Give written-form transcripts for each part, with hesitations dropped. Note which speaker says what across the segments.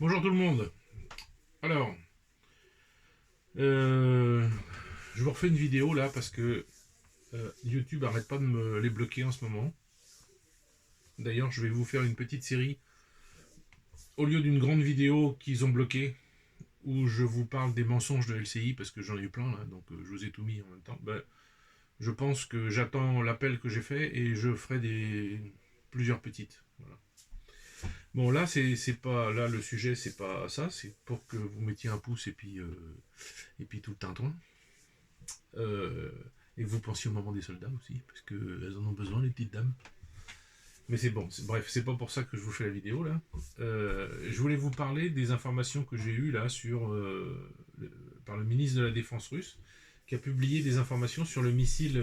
Speaker 1: Bonjour tout le monde. Alors, euh, je vous refais une vidéo là parce que YouTube arrête pas de me les bloquer en ce moment. D'ailleurs, je vais vous faire une petite série au lieu d'une grande vidéo qu'ils ont bloquée où je vous parle des mensonges de LCI parce que j'en ai eu plein là, donc je vous ai tout mis en même temps. Ben, je pense que j'attends l'appel que j'ai fait et je ferai plusieurs petites. Voilà. Bon là c'est pas là le sujet c'est pas ça, c'est pour que vous mettiez un pouce et puis tout le tintouin. Euh, et que vous pensiez au moment des soldats aussi, parce qu'elles en ont besoin, les petites dames. Mais c'est bon, bref, c'est pas pour ça que je vous fais la vidéo là. Je voulais vous parler des informations que j'ai eues là par le ministre de la Défense russe, qui a publié des informations sur le missile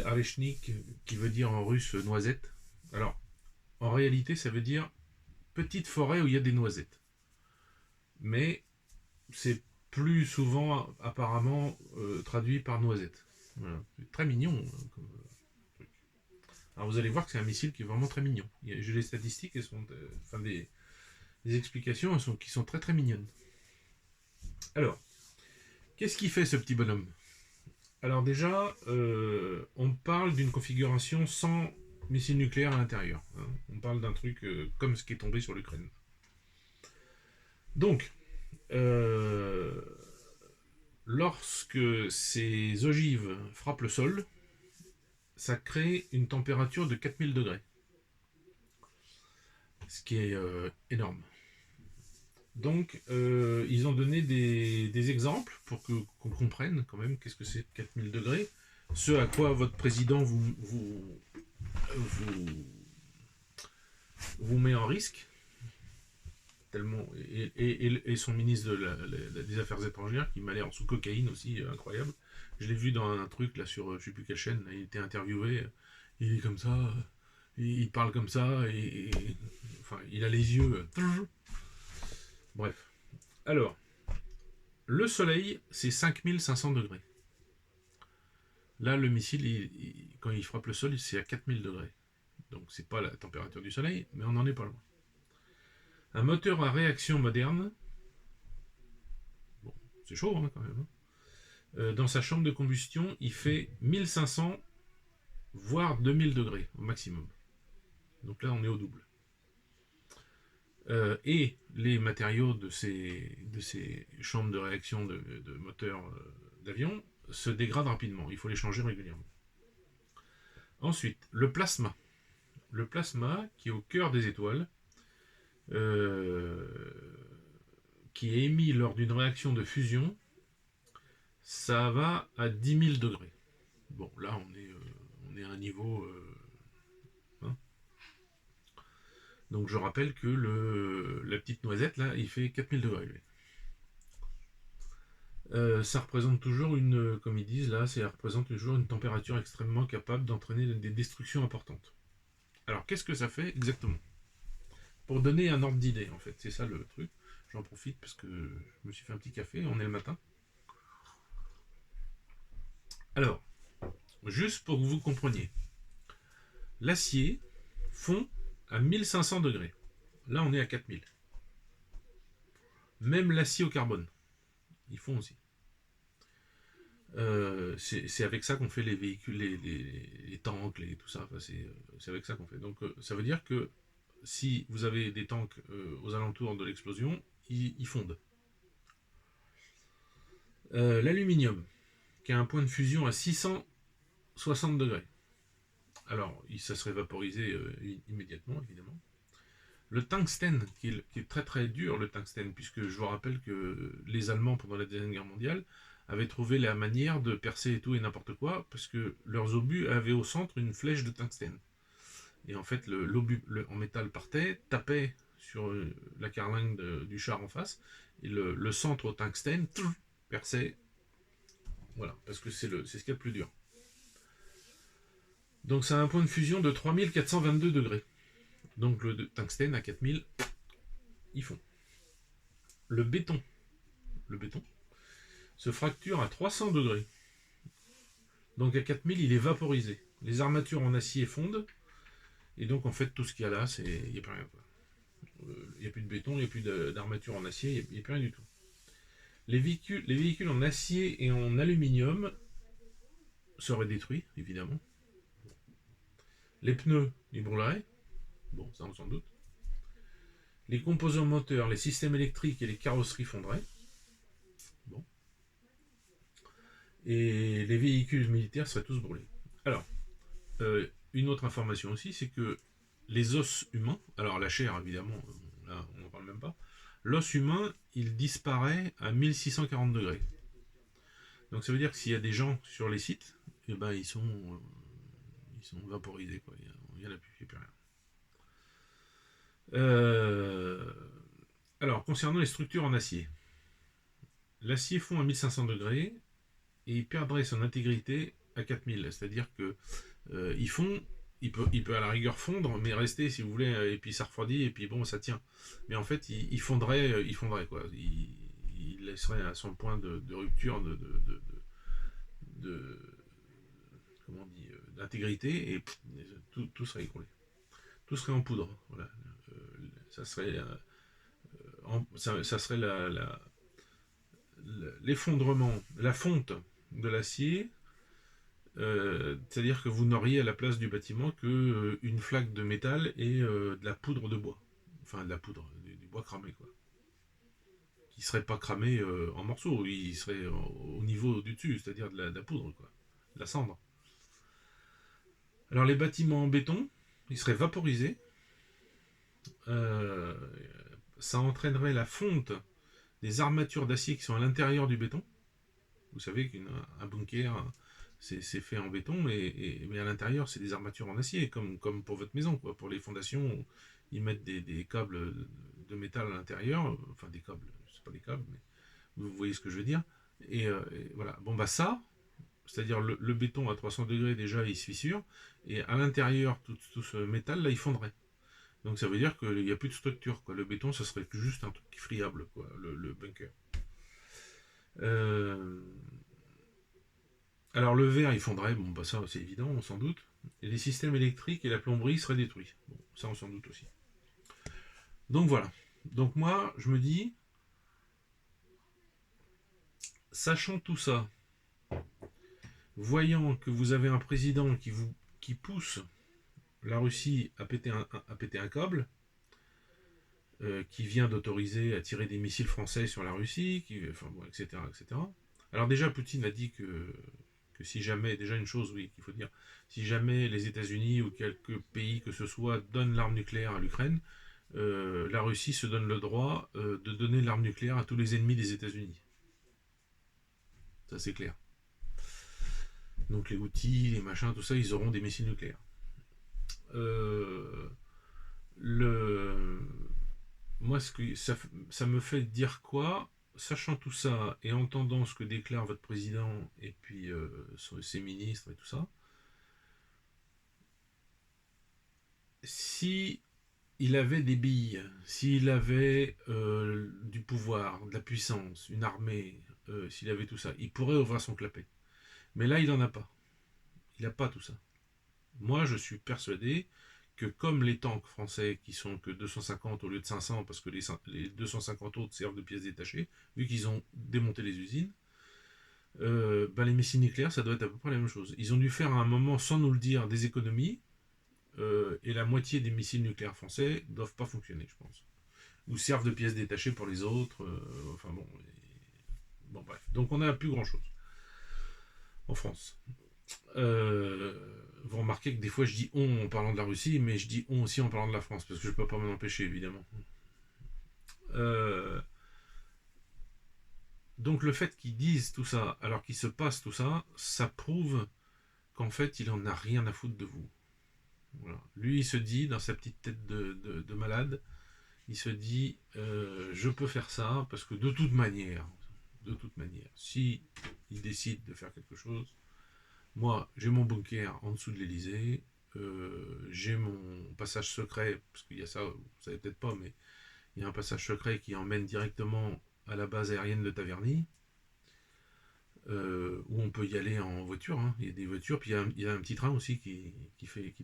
Speaker 1: Areshnik, qui veut dire en russe noisette. Alors, en réalité, ça veut dire petite forêt où il y a des noisettes. Mais c'est plus souvent apparemment traduit par noisette. Voilà. C'est très mignon comme truc. Alors vous allez voir que c'est un missile qui est vraiment très mignon. J'ai les statistiques, elles sont, enfin des explications qui sont très très mignonnes. Alors, qu'est-ce qu'il fait ce petit bonhomme? Alors déjà, on parle d'une configuration sans missile nucléaire à l'intérieur. Hein. On parle d'un truc comme ce qui est tombé sur l'Ukraine. Donc, euh, lorsque ces ogives frappent le sol, ça crée une température de 4000 degrés, ce qui est énorme. Donc, ils ont donné des exemples pour qu'on comprenne quand même qu'est-ce que c'est 4000 degrés, ce à quoi votre président vous, vous met en risque, tellement, et son ministre des Affaires étrangères, qui m'a l'air sous cocaïne aussi, incroyable. Je l'ai vu dans un truc là sur je sais plus quelle chaîne, là, il était interviewé, il est comme ça, il parle comme ça, enfin, il a les yeux. Bref. Alors, le soleil, c'est 5500 degrés. Là, le missile, quand il frappe le sol, c'est à 4000 degrés. Donc, c'est pas la température du soleil, mais on n'en est pas loin. Un moteur à réaction moderne, bon, c'est chaud hein, quand même. Hein. Dans sa chambre de combustion, il fait 1500 voire 2000 degrés au maximum. Donc là, on est au double. Et les matériaux de ces chambres de réaction de moteurs d'avion se dégradent rapidement. Il faut les changer régulièrement. Ensuite, le plasma. Le plasma, qui est au cœur des étoiles, euh, qui est émis lors d'une réaction de fusion, ça va à 10 000 degrés. Bon, là, on est à un niveau. Hein. Donc, je rappelle que la petite noisette, là, il fait 4000 degrés. Lui. Ça représente toujours comme ils disent là, ça représente toujours une température extrêmement capable d'entraîner des destructions importantes. Alors, qu'est-ce que ça fait exactement? Pour donner un ordre d'idée, en fait, c'est ça le truc. J'en profite parce que je me suis fait un petit café, on est le matin. Alors, juste pour que vous compreniez, l'acier fond à 1500 degrés. Là, on est à 4000. Même l'acier au carbone, ils font aussi. C'est avec ça qu'on fait les véhicules, les tanks, tout ça. Enfin, c'est avec ça qu'on fait. Donc, ça veut dire que si vous avez des tanks aux alentours de l'explosion, ils fondent. L'aluminium, qui a un point de fusion à 660 degrés. Alors, ça serait vaporisé immédiatement, évidemment. Le tungstène, qui est très très dur, le tungstène, puisque je vous rappelle que les Allemands, pendant la Deuxième Guerre mondiale, avaient trouvé la manière de percer et tout et n'importe quoi, parce que leurs obus avaient au centre une flèche de tungstène. Et en fait, l'obus en métal partait, tapait sur la carlingue du char en face, et le centre au tungstène perçait. Voilà, parce que c'est ce qu'il y a de plus dur. Donc ça a un point de fusion de 3422 degrés. Donc le tungstène à 4000, ils font. Le béton, le béton, se fracture à 300 degrés. Donc à 4000, il est vaporisé. Les armatures en acier fondent Et donc en fait tout ce qu'il y a là, il n'y a plus rien. Il n'y a plus de béton, il n'y a plus d'armature en acier, il n'y a plus rien du tout. Les véhicules en acier et en aluminium seraient détruits, évidemment. Les pneus, ils brûleraient. Bon, ça on s'en doute. Les composants moteurs, les systèmes électriques et les carrosseries fondraient. Bon. Et les véhicules militaires seraient tous brûlés. Alors, une autre information aussi, c'est que les os humains, alors la chair évidemment, là on n'en parle même pas, l'os humain, il disparaît à 1640 degrés. Donc ça veut dire que s'il y a des gens sur les sites, eh ben ils sont vaporisés, quoi. Il n'y en a plus, il n'y a plus rien. Alors, concernant les structures en acier, l'acier fond à 1500 degrés et il perdrait son intégrité à 4000. C'est-à-dire que il fond, il peut à la rigueur fondre, mais rester, si vous voulez, et puis ça refroidit, et puis bon, ça tient. Mais en fait, il fondrait, quoi. Il laisserait à son point de rupture de comment on dit, d'intégrité, et tout serait écroulé. Tout serait en poudre. Voilà. Ça serait, ça serait l'effondrement, la fonte de l'acier. C'est-à-dire que vous n'auriez à la place du bâtiment qu'une flaque de métal et de la poudre de bois. Enfin, de la poudre, du bois cramé, quoi. Qui ne serait pas cramé en morceaux, il serait au niveau du dessus, c'est-à-dire de la poudre, quoi. De la cendre. Alors, les bâtiments en béton, ils seraient vaporisés. Euh, Ça entraînerait la fonte des armatures d'acier qui sont à l'intérieur du béton. Vous savez qu'un bunker, c'est fait en béton, mais à l'intérieur, c'est des armatures en acier, comme pour votre maison, quoi. Pour les fondations, ils mettent des câbles de métal à l'intérieur, enfin des câbles, c'est pas des câbles, mais vous voyez ce que je veux dire. Et voilà. Bon, bah ça, c'est-à-dire le béton à 300 degrés, déjà, il se fissure, et à l'intérieur, tout ce métal, là, il fondrait. Donc ça veut dire qu'il n'y a plus de structure, quoi. Le béton, ça serait juste un truc friable, quoi, le bunker. Euh, Alors le verre, il fondrait, bon bah ça c'est évident, on s'en doute. Et les systèmes électriques et la plomberie seraient détruits. Bon, ça on s'en doute aussi. Donc voilà. Donc moi, je me dis, sachant tout ça, voyant que vous avez un président qui pousse la Russie à péter un câble, qui vient d'autoriser à tirer des missiles français sur la Russie, enfin bon, etc., etc. Alors déjà, Poutine a dit que si jamais, déjà une chose, oui, qu'il faut dire, si jamais les États-Unis ou quelques pays que ce soit donnent l'arme nucléaire à l'Ukraine, la Russie se donne le droit de donner l'arme nucléaire à tous les ennemis des États-Unis. Ça c'est clair. Donc les outils, les machins, tout ça, ils auront des missiles nucléaires. Euh, le... Moi, ça me fait dire quoi, sachant tout ça et entendant ce que déclare votre président et puis ses ministres et tout ça, si il avait des billes, s'il avait du pouvoir, de la puissance, une armée, s'il avait tout ça, il pourrait ouvrir son clapet. Mais là, il n'en a pas. Il n'a pas tout ça. Moi, je suis persuadé que comme les tanks français qui sont que 250 au lieu de 500 parce que les 250 autres servent de pièces détachées, vu qu'ils ont démonté les usines, les missiles nucléaires, ça doit être à peu près la même chose. Ils ont dû faire à un moment, sans nous le dire, des économies, et la moitié des missiles nucléaires français ne doivent pas fonctionner, je pense. Ou servent de pièces détachées pour les autres. Enfin bon. Bon, bref. Donc on n'a plus grand-chose en France. Vous remarquez que des fois je dis on en parlant de la Russie, mais je dis on aussi en parlant de la France, parce que je ne peux pas m'en empêcher, évidemment. Euh, donc le fait qu'ils disent tout ça, alors qu'il se passe tout ça, ça prouve qu'en fait il en a rien à foutre de vous. Voilà. Lui il se dit, dans sa petite tête de malade, il se dit je peux faire ça, parce que de toute manière, si il décide de faire quelque chose, moi, j'ai mon bunker en dessous de l'Elysée, j'ai mon passage secret, parce qu'il y a ça, vous savez peut-être pas, mais il y a un passage secret qui emmène directement à la base aérienne de Taverny, où on peut y aller en voiture, hein. Il y a des voitures, puis il y a un petit train aussi qui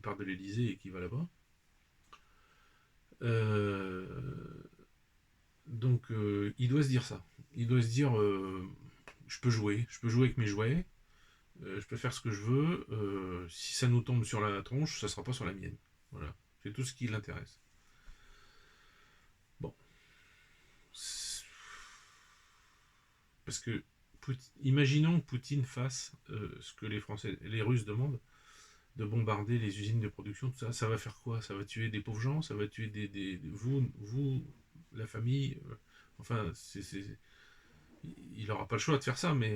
Speaker 1: part de l'Elysée et qui va là-bas. Donc il doit se dire ça. Il doit se dire je peux jouer avec mes jouets, je peux faire ce que je veux, si ça nous tombe sur la tronche, ça sera pas sur la mienne. Voilà, c'est tout ce qui l'intéresse. Bon. Parce que, imaginons que Poutine fasse ce que les Russes demandent, de bombarder les usines de production, tout ça, ça va faire quoi? Ça va tuer des pauvres gens, ça va tuer vous, la famille, enfin, il n'aura pas le choix de faire ça, mais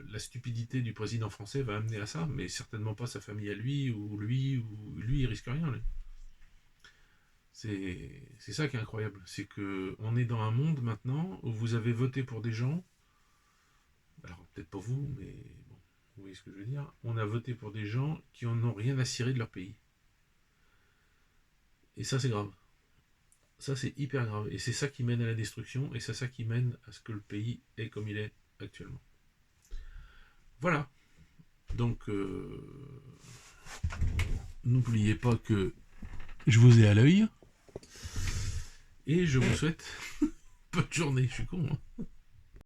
Speaker 1: la stupidité du président français va amener à ça, mais certainement pas sa famille à lui, ou lui, il risque rien, lui. C'est ça qui est incroyable, c'est que on est dans un monde maintenant où vous avez voté pour des gens, alors peut-être pas vous, mais bon, vous voyez ce que je veux dire, on a voté pour des gens qui en ont rien à cirer de leur pays. Et ça c'est grave. Ça c'est hyper grave. Et c'est ça qui mène à la destruction, et c'est ça qui mène à ce que le pays est comme il est actuellement. Voilà. Donc, n'oubliez pas que je vous ai à l'œil. Et je vous souhaite bonne journée. Je suis con, hein.